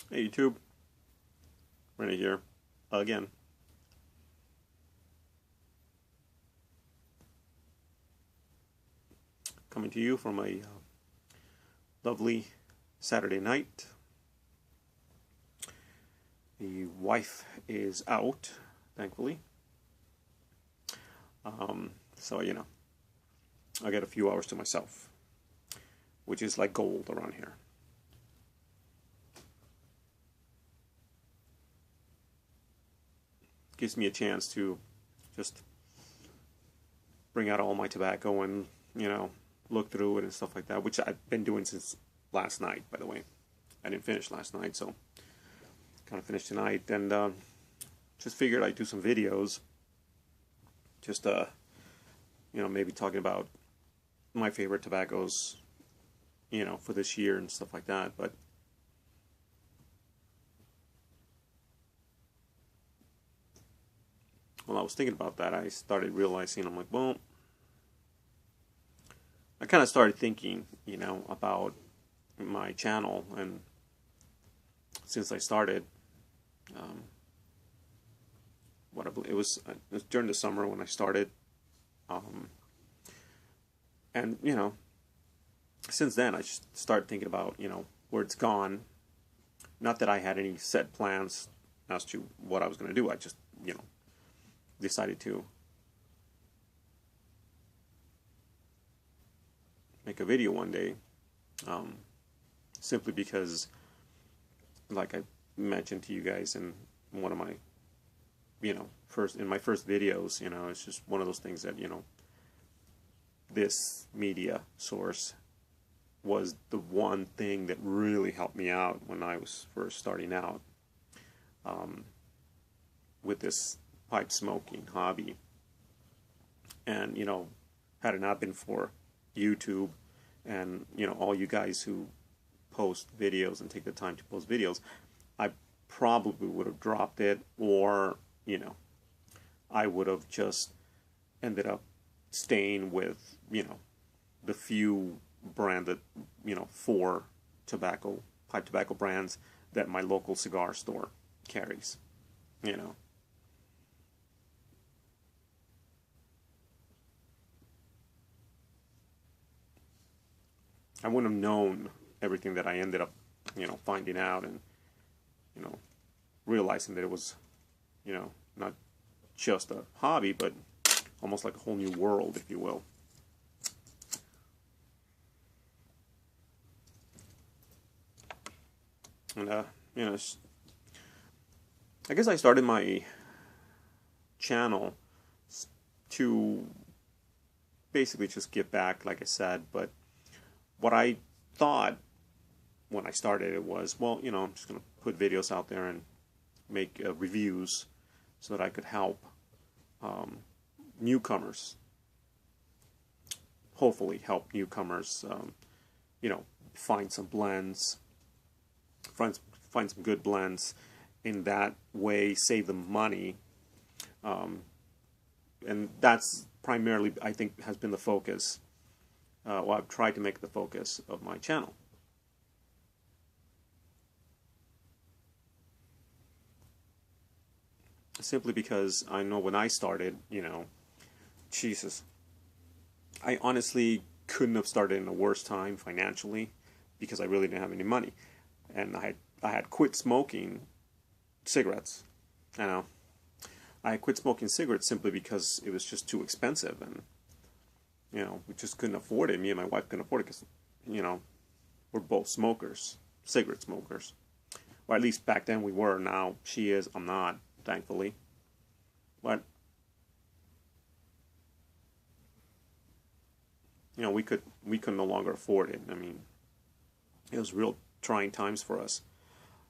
Hey YouTube, Rennie here, again. Coming to you from a lovely Saturday night. The wife is out, thankfully. So, I get a few hours to myself, which is like gold around here. Gives me a chance to just bring out all my tobacco and, look through it and stuff like that, which I've been doing since last night, by the way. I didn't finish last night, so kind of finished tonight, and just figured I'd do some videos, just maybe talking about my favorite tobaccos, for this year and stuff like that. But while I was thinking about that, I started realizing, I'm like, well, I kind of started thinking, about my channel, and since I started, it was during the summer when I started, and since then I just started thinking about where it's gone. Not that I had any set plans as to what I was going to do. I just decided to make a video one day, simply because, like I mentioned to you guys in one of my first videos, it's just one of those things that this media source was the one thing that really helped me out when I was first starting out, with this pipe smoking hobby. And had it not been for YouTube and all you guys who post videos and take the time to post videos, I probably would have dropped it, or I would have just ended up staying with the few branded four pipe tobacco brands that my local cigar store carries. I wouldn't have known everything that I ended up finding out, and realizing that it was not just a hobby, but almost like a whole new world, if you will. And I guess I started my channel to basically just give back, like I said. But what I thought when I started it was, well, I'm just going to put videos out there and make reviews so that I could help newcomers, hopefully help newcomers, find some blends, find some good blends, in that way save them money, and that's primarily, I think, has been the focus. Well, I've tried to make the focus of my channel. Simply because I know when I started, Jesus, I honestly couldn't have started in a worse time financially, because I really didn't have any money, and I had quit smoking cigarettes. I quit smoking cigarettes simply because it was just too expensive, and we just couldn't afford it. Me and my wife couldn't afford it because we're both smokers, cigarette smokers. Or at least back then we were. Now she is, I'm not, thankfully. But we could no longer afford it. I mean, it was real trying times for us.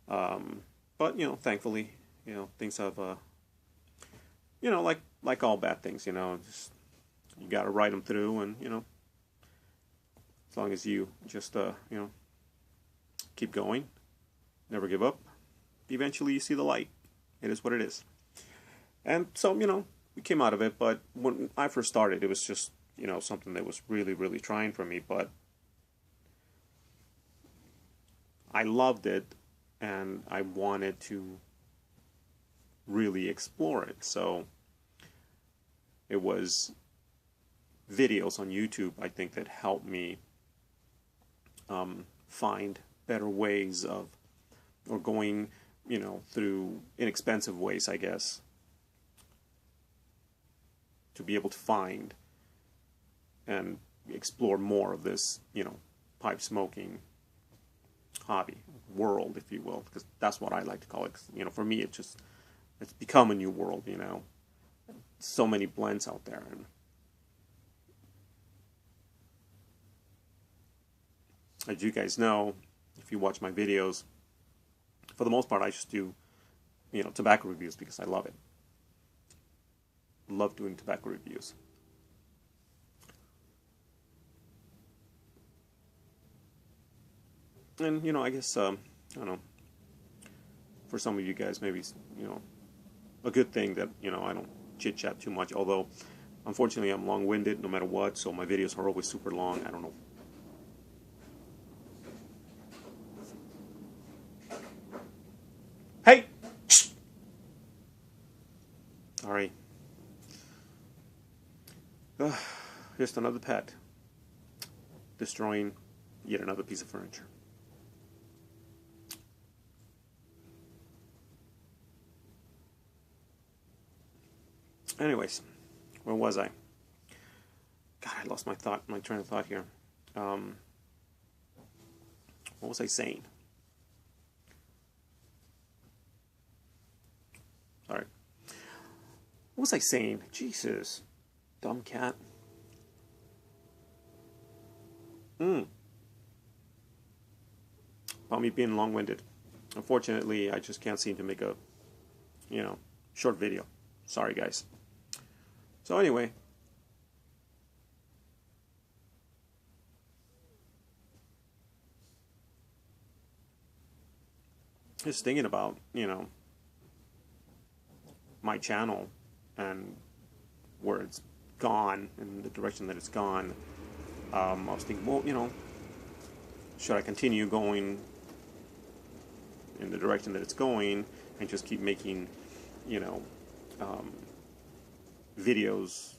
But thankfully, things have like all bad things, just, you got to ride them through, and as long as you just keep going, never give up, eventually you see the light. It is what it is. And so we came out of it. But when I first started, it was just something that was really, really trying for me. But I loved it and I wanted to really explore it. So it was videos on YouTube, I think, that helped me find better ways of, or going, through inexpensive ways, I guess, to be able to find and explore more of this, pipe smoking hobby, world, if you will, because that's what I like to call it. 'Cause, for me, it's become a new world, So many blends out there. And as you guys know, if you watch my videos, for the most part, I just do, tobacco reviews because I love it. Love doing tobacco reviews. And, I guess, I don't know, for some of you guys, maybe, a good thing that, I don't chit-chat too much, although, unfortunately, I'm long-winded no matter what, so my videos are always super long. I don't know. Hey! Sorry. Just another pet destroying yet another piece of furniture. Anyways, where was I? God, I lost my train of thought here. What was I saying? Sorry. What was I saying? Jesus. Dumb cat. About me being long-winded. Unfortunately, I just can't seem to make a, short video. Sorry, guys. So anyway, just thinking about, my channel and where it's gone and the direction that it's gone. I was thinking, well, should I continue going in the direction that it's going and just keep making, videos,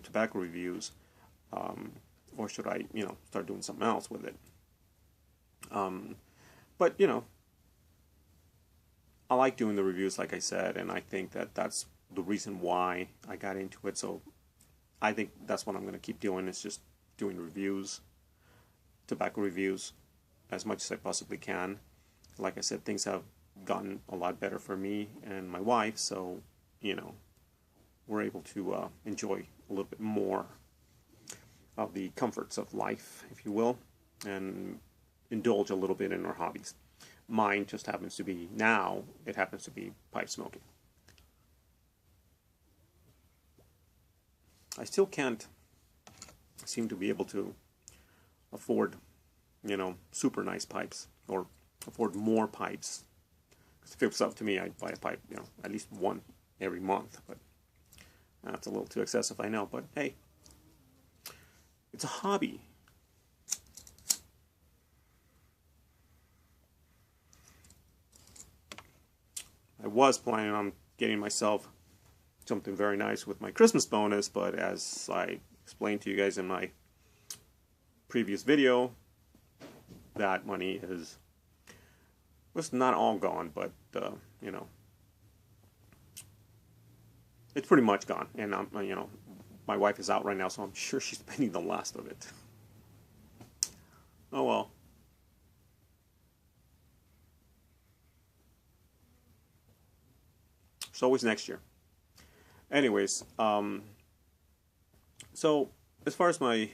tobacco reviews, or should I, start doing something else with it? But, I like doing the reviews, like I said, and I think that that's the reason why I got into it. So I think that's what I'm going to keep doing, is just doing reviews, tobacco reviews, as much as I possibly can. Like I said, things have gotten a lot better for me and my wife, so, we're able to enjoy a little bit more of the comforts of life, if you will, and indulge a little bit in our hobbies. Mine just happens to be, now, it happens to be pipe smoking. I still can't seem to be able to afford, super nice pipes, or afford more pipes. Because if it was up to me, I'd buy a pipe, at least one every month, but that's a little too excessive, I know, but hey, it's a hobby. I was planning on getting myself something very nice with my Christmas bonus, but as I explained to you guys in my previous video, that money was not all gone, but it's pretty much gone, and my wife is out right now, so I'm sure she's spending the last of it. Oh well. It's always next year. Anyways, so as far as my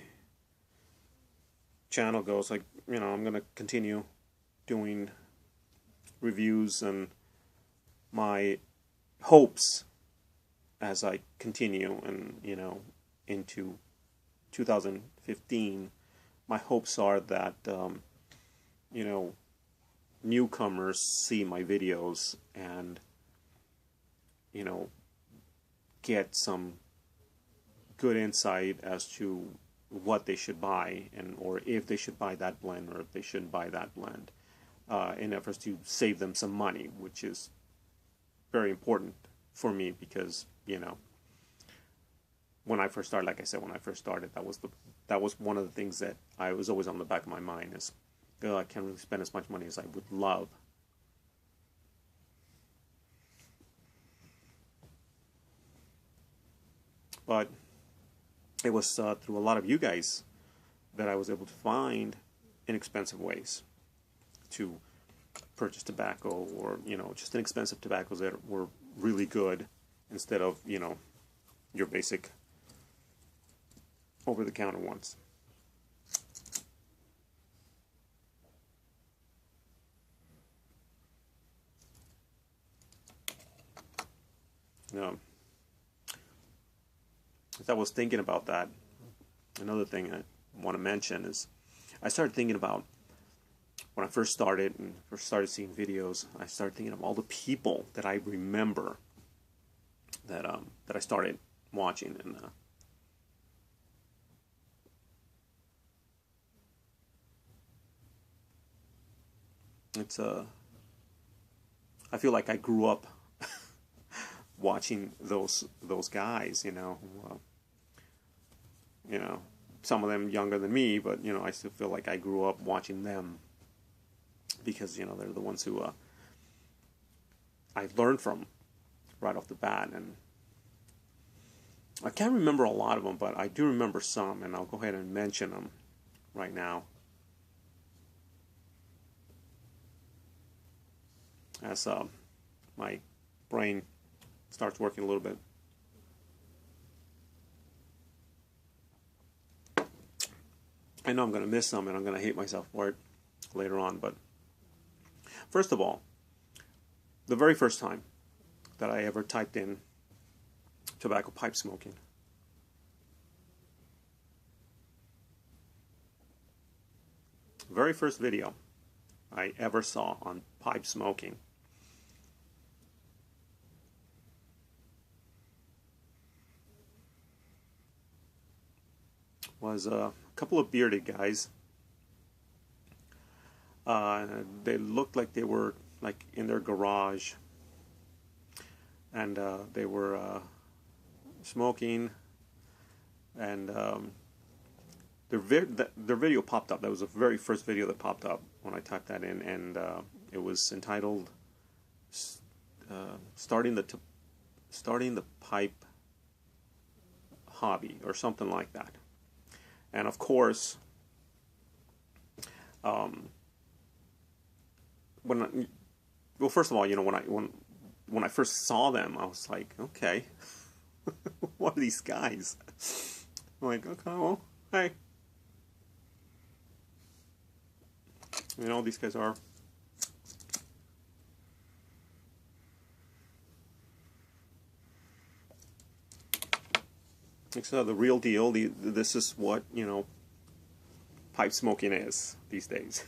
channel goes, I'm gonna continue doing reviews, and my hopes as I continue and into 2015, my hopes are that newcomers see my videos and get some good insight as to what they should buy, or if they should buy that blend, or if they shouldn't buy that blend. in efforts to save them some money, which is very important for me because, you know, when I first started, like I said, when I first started, that was one of the things that I was always on the back of my mind is, oh, I can't really spend as much money as I would love. But it was through a lot of you guys that I was able to find inexpensive ways to purchase tobacco, or, you know, just inexpensive tobaccos that were really good instead of, you know, your basic over-the-counter ones. As I was thinking about that, another thing I want to mention is I started thinking about when I first started and first started seeing videos. I started thinking of all the people that I remember that that I started watching, and it's I feel like I grew up watching those guys, you know, some of them younger than me, but, you know, I still feel like I grew up watching them because, you know, they're the ones who I learned from right off the bat. And I can't remember a lot of them, but I do remember some, and I'll go ahead and mention them right now as my brain starts working a little bit. I know I'm going to miss some, and I'm going to hate myself for it later on, but first of all, the very first time that I ever typed in tobacco pipe smoking, very first video I ever saw on pipe smoking was a couple of bearded guys. They looked like they were like in their garage, and they were smoking, and their video popped up. That was the very first video that popped up when I typed that in, and it was entitled "Starting the Pipe Hobby" or something like that. And of course, first of all, you know, when I first saw them, I was like, okay, what are these guys? I'm like, okay, well, hey, you know, these guys are. So the real deal. This is what, you know, pipe smoking is these days.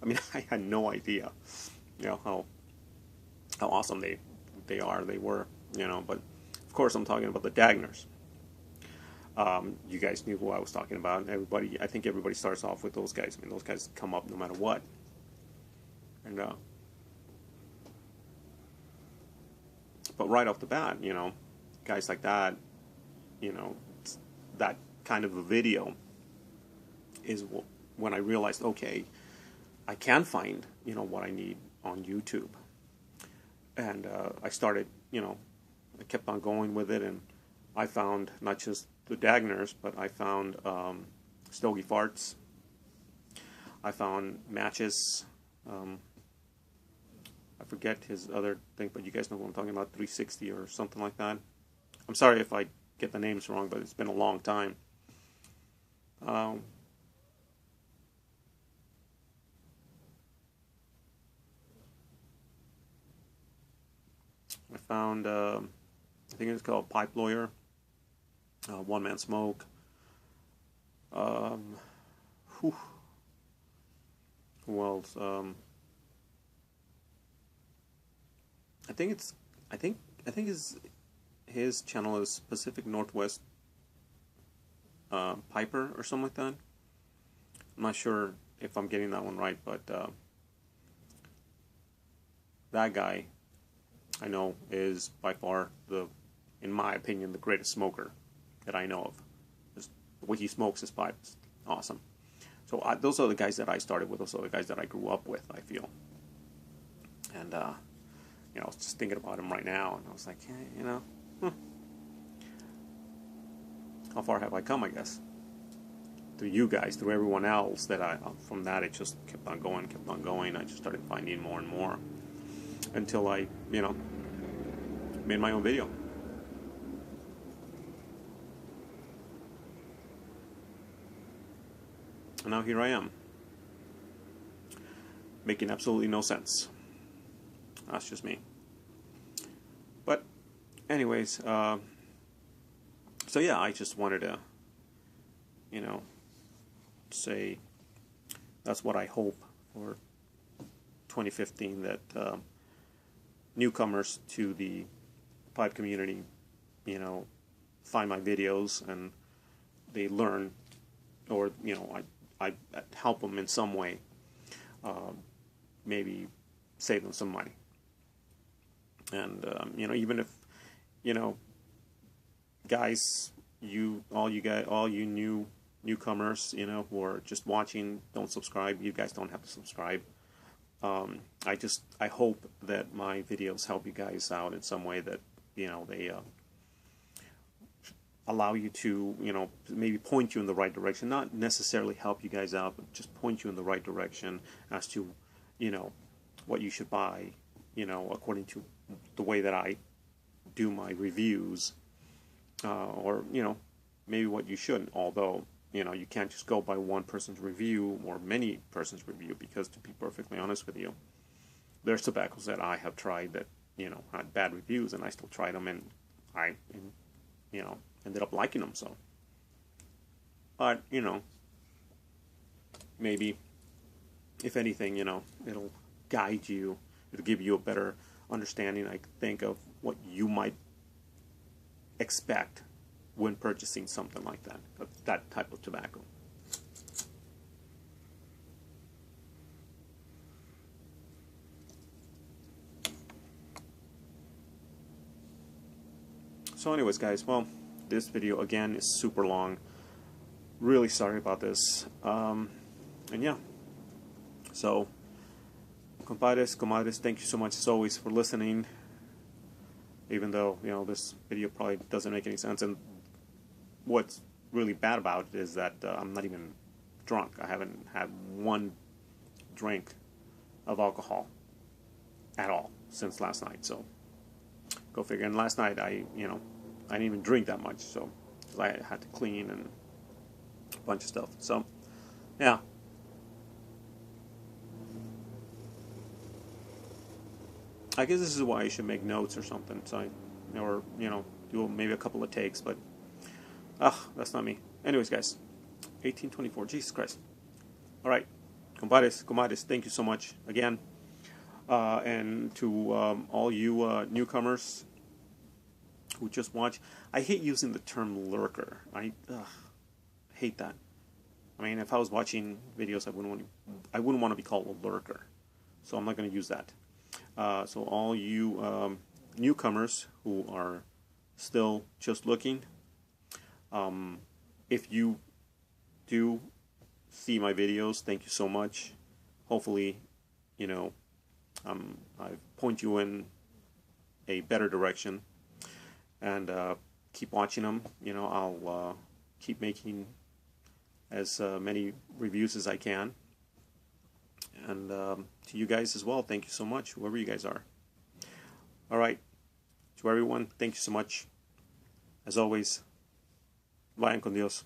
I mean, I had no idea, you know, how awesome they were, you know. But of course, I'm talking about the Dagners. You guys knew who I was talking about. I think everybody starts off with those guys. I mean, those guys come up no matter what. And but right off the bat, you know, guys like that, you know, that kind of a video is when I realized, okay, I can find, you know, what I need on YouTube. And I started, you know, I kept on going with it, and I found not just the Dagners, but I found Stogie Farts. I found Matches. I forget his other thing, but you guys know what I'm talking about, 360 or something like that. I'm sorry if I get the names wrong, but it's been a long time. I found, I think it's called Pipe Lawyer, One Man Smoke. Who else? I think his channel is Pacific Northwest Piper or something like that. I'm not sure if I'm getting that one right, but that guy, I know, is by far in my opinion, the greatest smoker that I know of. Just the way he smokes his pipe is awesome. So those are the guys that I started with. Those are the guys that I grew up with, I feel. And, I was just thinking about him right now, and I was like, hey, how far have I come, I guess? Through you guys, through everyone else, from that it just kept on going. I just started finding more and more until I, made my own video. And now here I am, making absolutely no sense. That's just me. But anyways, so yeah, I just wanted to, say that's what I hope for 2015, that newcomers to the pipe community, find my videos and they learn, or, I help them in some way, maybe save them some money. And, even if, guys, all you newcomers, who are just watching, don't subscribe. You guys don't have to subscribe. I hope that my videos help you guys out in some way, that, they allow you to, maybe point you in the right direction. Not necessarily help you guys out, but just point you in the right direction as to, what you should buy, according to the way that I do my reviews, or, maybe what you shouldn't, although, you can't just go by one person's review or many persons' review, because, to be perfectly honest with you, there's tobaccos that I have tried that, had bad reviews, and I still tried them, and I ended up liking them. So, but, maybe, if anything, it'll guide you, it'll give you a better understanding, I think, of what you might expect when purchasing something like that type of tobacco. So anyways, guys, well, this video again is super long. Really sorry about this. And yeah, so compadres, comadres, thank you so much as always for listening, even though, this video probably doesn't make any sense. And what's really bad about it is that I'm not even drunk. I haven't had one drink of alcohol at all since last night. So go figure. And last night I didn't even drink that much, so I had to clean and a bunch of stuff. So yeah. I guess this is why you should make notes or something, so or do maybe a couple of takes, but that's not me. Anyways, guys, 1824, Jesus Christ. All right, compadres, comadres, thank you so much again, and to all you newcomers who just watch. I hate using the term lurker. I hate that. I mean, if I was watching videos, I wouldn't want to be called a lurker, so I'm not going to use that. So all you newcomers who are still just looking, if you do see my videos, thank you so much. Hopefully, I point you in a better direction, and keep watching them. I'll keep making as many reviews as I can. And to you guys as well, thank you so much, whoever you guys are. All right, to everyone, thank you so much. As always, vayan con Dios.